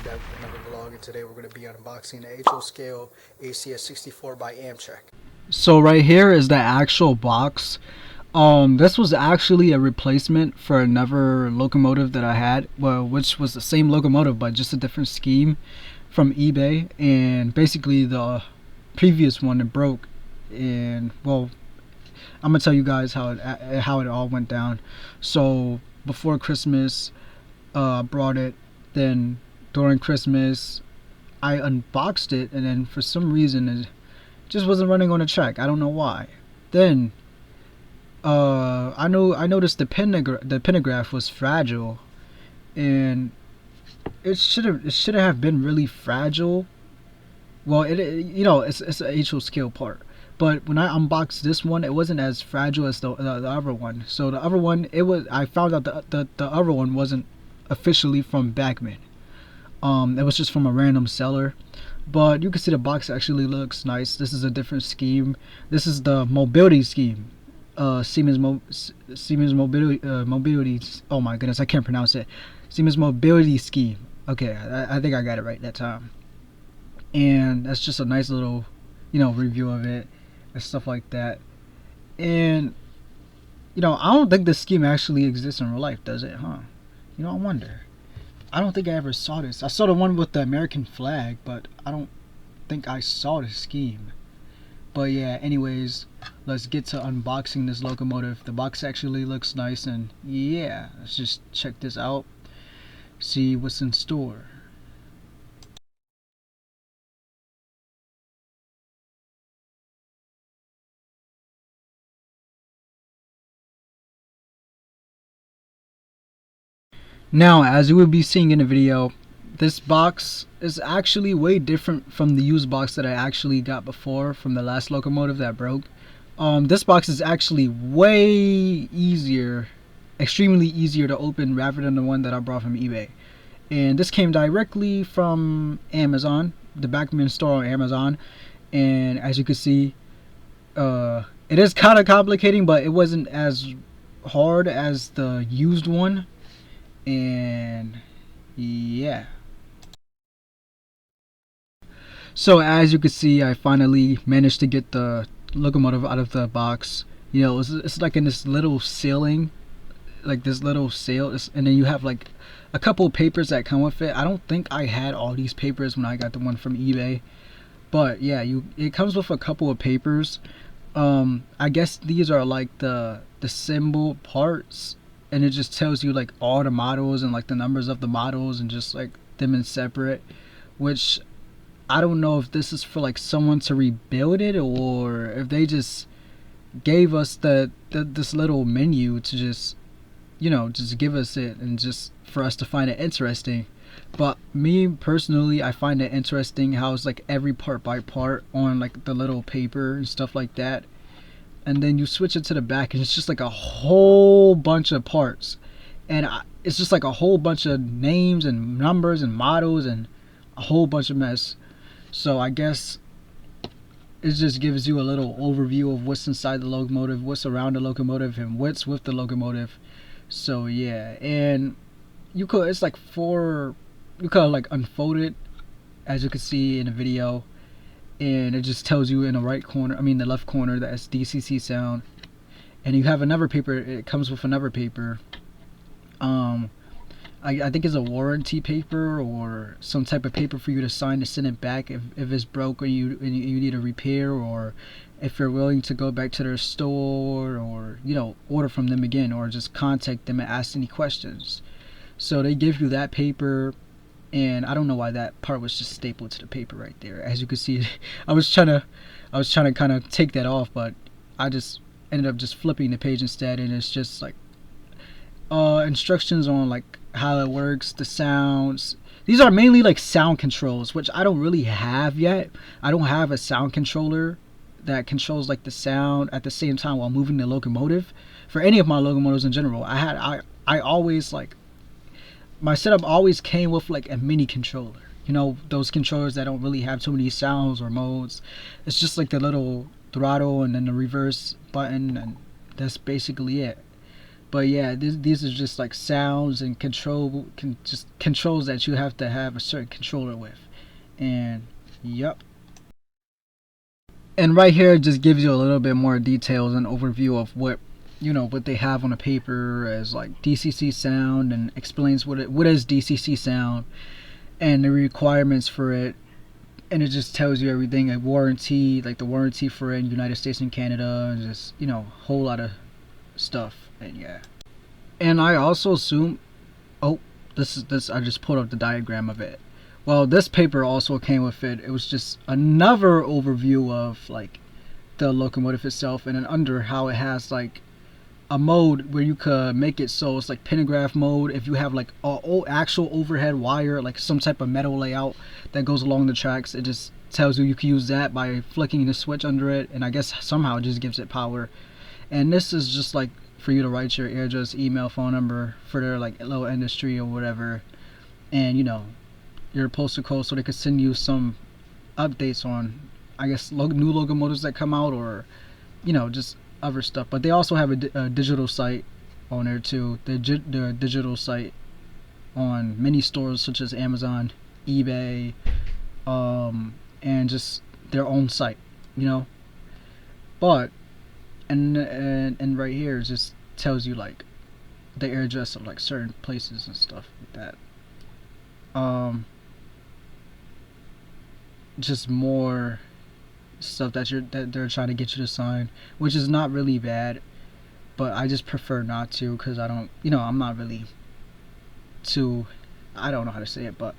back with another vlog, and today we're going to be unboxing the HO scale ACS-64 by Amtrak. So right here is the actual box. This was actually a replacement for another locomotive that I had, well, which was the same locomotive but just a different scheme from eBay. And basically the previous one, it broke, and well, I'm gonna tell you guys how it all went down. So before Christmas, I brought it. Then during Christmas, I unboxed it, and then for some reason it just wasn't running on the track. I don't know why. Then I noticed the pentagraph was fragile, and it should have been really fragile. Well, it's a HO scale part. But when I unboxed this one, it wasn't as fragile as the other one. So the other one, I found out the other one wasn't officially from Bagman. It was just from a random seller. But you can see the box actually looks nice. This is a different scheme. This is the mobility scheme. Siemens mobility. Oh my goodness, I can't pronounce it. Siemens mobility scheme. Okay, I think I got it right that time. And that's just a nice little, review of it and stuff like that. And I don't think this scheme actually exists in real life, does it? Huh? I wonder. I don't think I ever saw this. I saw the one with the American flag, but I don't think I saw the scheme. But yeah, anyways, let's get to unboxing this locomotive. The box actually looks nice, and yeah, let's just check this out, see what's in store. Now, as you will be seeing in the video, this box is actually way different from the used box that I actually got before from the last locomotive that broke. This box is actually way easier, extremely easier to open rather than the one that I brought from eBay. And this came directly from Amazon, the Backman store on Amazon. And as you can see, it is kind of complicating, but it wasn't as hard as the used one. And yeah, so as you can see, I finally managed to get the locomotive out of the box. It's like in this little ceiling, like this little sail, and then you have like a couple of papers that come with it. I don't think I had all these papers when I got the one from eBay, but yeah, it comes with a couple of papers. I guess these are like the symbol parts, and it just tells you like all the models and like the numbers of the models and just like them in separate, which I don't know if this is for like someone to rebuild it, or if they just gave us this little menu to just just give us it and just for us to find it interesting. But me personally, I find it interesting how it's like every part by part on like the little paper and stuff like that, and then you switch it to the back and it's just like a whole bunch of parts, and it's just like a whole bunch of names and numbers and models and a whole bunch of mess. So I guess it just gives you a little overview of what's inside the locomotive, what's around the locomotive, and what's with the locomotive. So yeah, and it's like you could like unfold it, as you can see in the video, and it just tells you in the the left corner, that it's DCC sound. And you have another paper, it comes with another paper. I think it's a warranty paper or some type of paper for you to sign to send it back if it's broke, or you need a repair, or if you're willing to go back to their store, or order from them again, or just contact them and ask any questions. So they give you that paper, and I don't know why that part was just stapled to the paper right there. As you can see, I was trying to kind of take that off, but I just ended up just flipping the page instead, and it's just like instructions on like how it works, the sounds. These are mainly like sound controls, which I don't really have yet. I don't have a sound controller that controls like the sound at the same time while moving the locomotive for any of my locomotives in general. I always like, my setup always came with like a mini controller, those controllers that don't really have too many sounds or modes. It's just like the little throttle and then the reverse button, and that's basically it. But yeah, these are just like sounds and just controls that you have to have a certain controller with. And yep. And right here it just gives you a little bit more details and overview of what what they have on the paper as like DCC sound, and explains what is DCC sound and the requirements for it. And it just tells you everything, like warranty, like the warranty for it in United States and Canada, and just a whole lot of stuff. And yeah. And I also assume, oh, this I just pulled up the diagram of it. Well, this paper also came with it. It was just another overview of like the locomotive itself, and then under how it has like a mode where you could make it so it's like pentagraph mode. If you have like a actual overhead wire, like some type of metal layout that goes along the tracks, it just tells you can use that by flicking the switch under it, and I guess somehow it just gives it power. And this is just like for you to write your address, email, phone number for their like little industry or whatever, and your postal code, so they could send you some updates on, I guess, new locomotives that come out, or just other stuff. But they also have a digital site on there too. The digital site on many stores such as Amazon, eBay, and just their own site, But and right here it just tells you like the address of like certain places and stuff like that. Just more stuff that they're trying to get you to sign, which is not really bad, but I just prefer not to, because I don't, I'm not really too, I don't know how to say it. But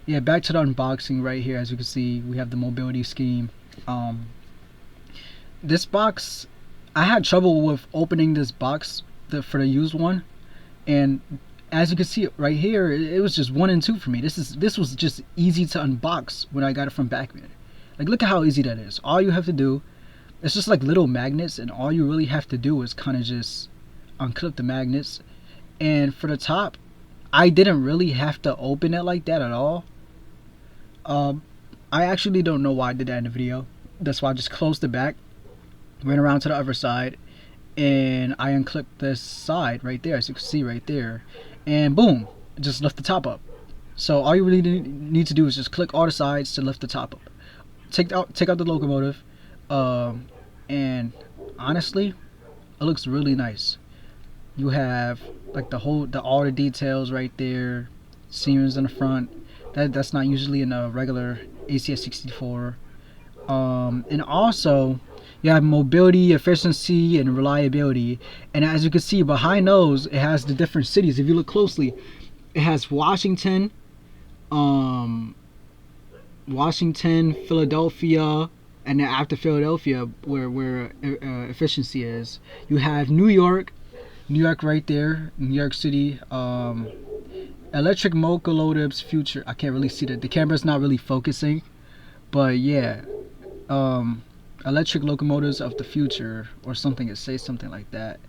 yeah, back to the unboxing. Right here, as you can see, we have the mobility scheme. This box, I had trouble with opening this box for the used one, and as you can see right here, it was just 1 and 2 for me. This was just easy to unbox when I got it from Backman. Like, look at how easy that is. All you have to do, it's just like little magnets, and all you really have to do is kind of just unclip the magnets. And for the top, I didn't really have to open it like that at all. I actually don't know why I did that in the video. That's why I just closed the back, went around to the other side, and I unclipped this side right there, as you can see right there, and boom, just lift the top up. So all you really need to do is just click all the sides to lift the top up. Take out the locomotive, and honestly, it looks really nice. You have like all the details right there. Siemens in the front. That's not usually in a regular ACS-64. And also you have mobility, efficiency, and reliability. And as you can see behind those, it has the different cities. If you look closely, it has Washington, Philadelphia, and then after Philadelphia, where efficiency is, you have New York right there, New York City. Electric locomotives future. I can't really see that. The camera's not really focusing, but yeah, electric locomotives of the future, or something. It says something like that.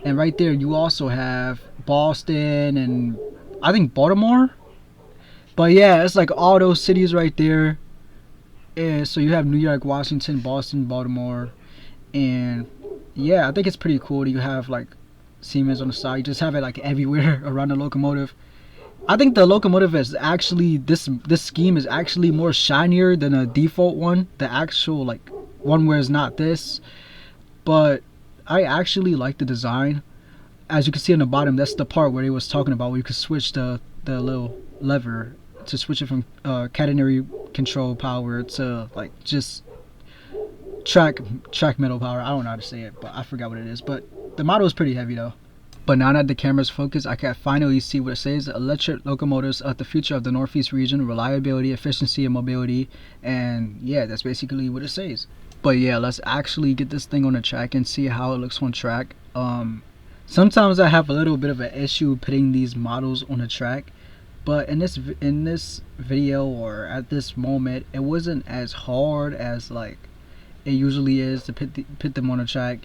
And right there, you also have Boston and I think Baltimore. But yeah, it's like all those cities right there. And so you have New York, Washington, Boston, Baltimore, and yeah, I think it's pretty cool that you have like Siemens on the side. You just have it like everywhere around the locomotive. I think the locomotive is actually, this scheme is actually more shinier than a default one, the actual like one where it's not this. But I actually like the design. As you can see on the bottom, that's the part where they was talking about, where you could switch the little lever to switch it from catenary control power to like just track metal power. I don't know how to say it, but I forgot what it is. But the model is pretty heavy though. But now that the camera's focused, I can finally see what it says. Electric locomotives are the future of the Northeast region. Reliability, efficiency, and mobility. And yeah, that's basically what it says. But yeah, let's actually get this thing on the track and see how it looks on track. Sometimes I have a little bit of an issue putting these models on the track. But in this video, or at this moment, it wasn't as hard as like it usually is to put them on the track.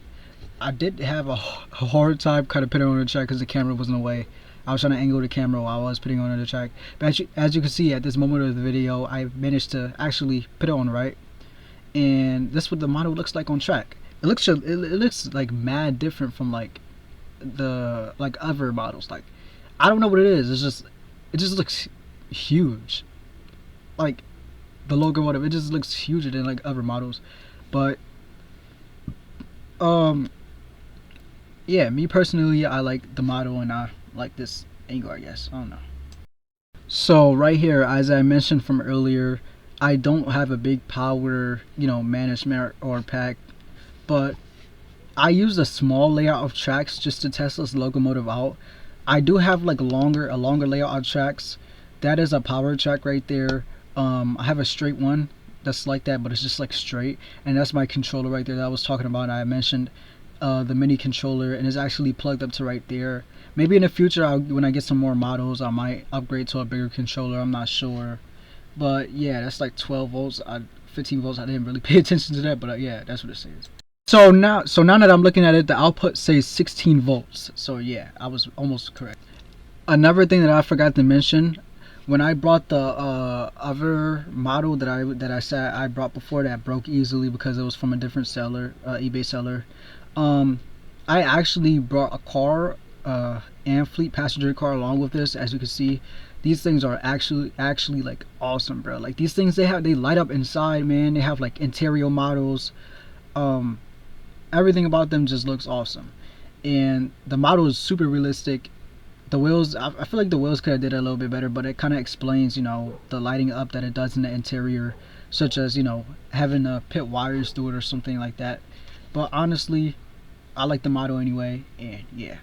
I did have a hard time kind of putting it on the track because the camera was in the way. I was trying to angle the camera while I was putting it on the track. But as you can see at this moment of the video, I managed to actually put it on right. And this is what the model looks like on track. It looks like mad different from like the like other models. Like I don't know what it is. It just looks huge. Like the locomotive, it just looks huger than like other models. But um, yeah, me personally, I like the model and I like this angle. I guess I don't know. So right here, as I mentioned from earlier, I don't have a big power, management or pack, but I used a small layout of tracks just to test this locomotive out. I do have like a longer layout of tracks. That is a power track right there. I have a straight one that's like that, but it's just like straight, and that's my controller right there that I was talking about. I mentioned the mini controller, and it's actually plugged up to right there. Maybe in the future, when I get some more models, I might upgrade to a bigger controller. I'm not sure, but yeah, that's like 12 volts. 15 volts. I didn't really pay attention to that, but yeah, that's what it says. So now that I'm looking at it, the output says 16 volts. So yeah, I was almost correct. Another thing that I forgot to mention, when I brought the other model that I said I brought before that broke easily because it was from a different seller, eBay seller. Um, I actually brought a car, and fleet passenger car along with this. As you can see, these things are actually like awesome, bro. Like these things, they light up inside, man. They have like interior models. Um, Everything about them just looks awesome, and the model is super realistic. The wheels, I feel like the wheels could have did it a little bit better, but it kind of explains, the lighting up that it does in the interior, such as, having pit wires through it or something like that. But honestly, I like the model anyway, and yeah.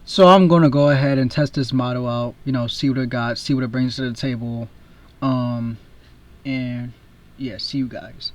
So I'm gonna go ahead and test this model out, see what it got, see what it brings to the table, um, and yeah, see you guys.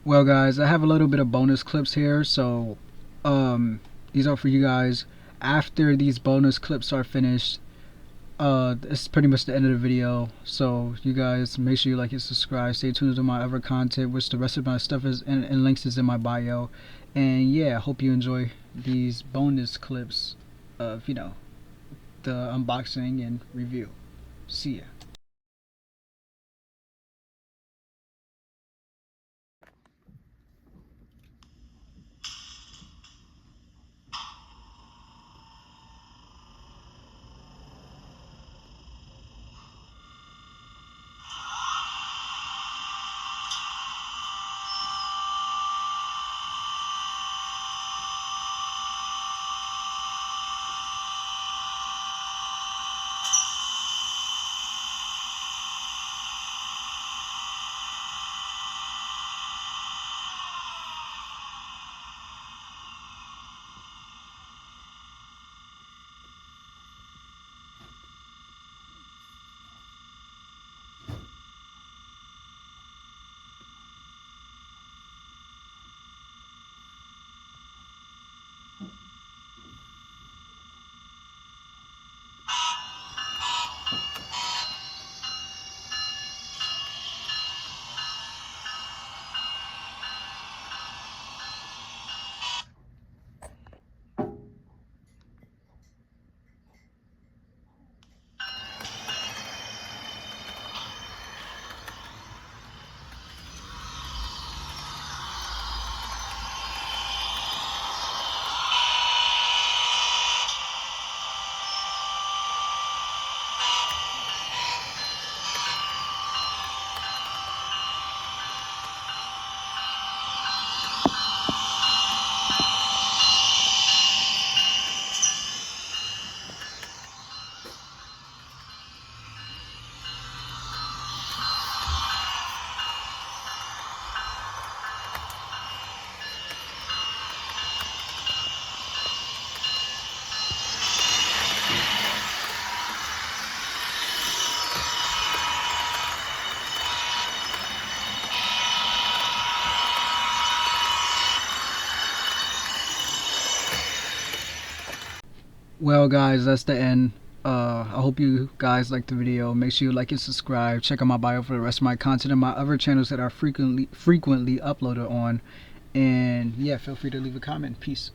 Well guys, I have a little bit of bonus clips here, so these are for you guys. After these bonus clips are finished, this is pretty much the end of the video. So you guys make sure you like and subscribe, stay tuned to my other content, which the rest of my stuff is and links is in my bio. And yeah, I hope you enjoy these bonus clips of, you know, the unboxing and review. See ya. Well guys, that's the end. I hope you guys liked the video. Make sure you like and subscribe. Check out my bio for the rest of my content and my other channels that are frequently uploaded on. And yeah, feel free to leave a comment. Peace.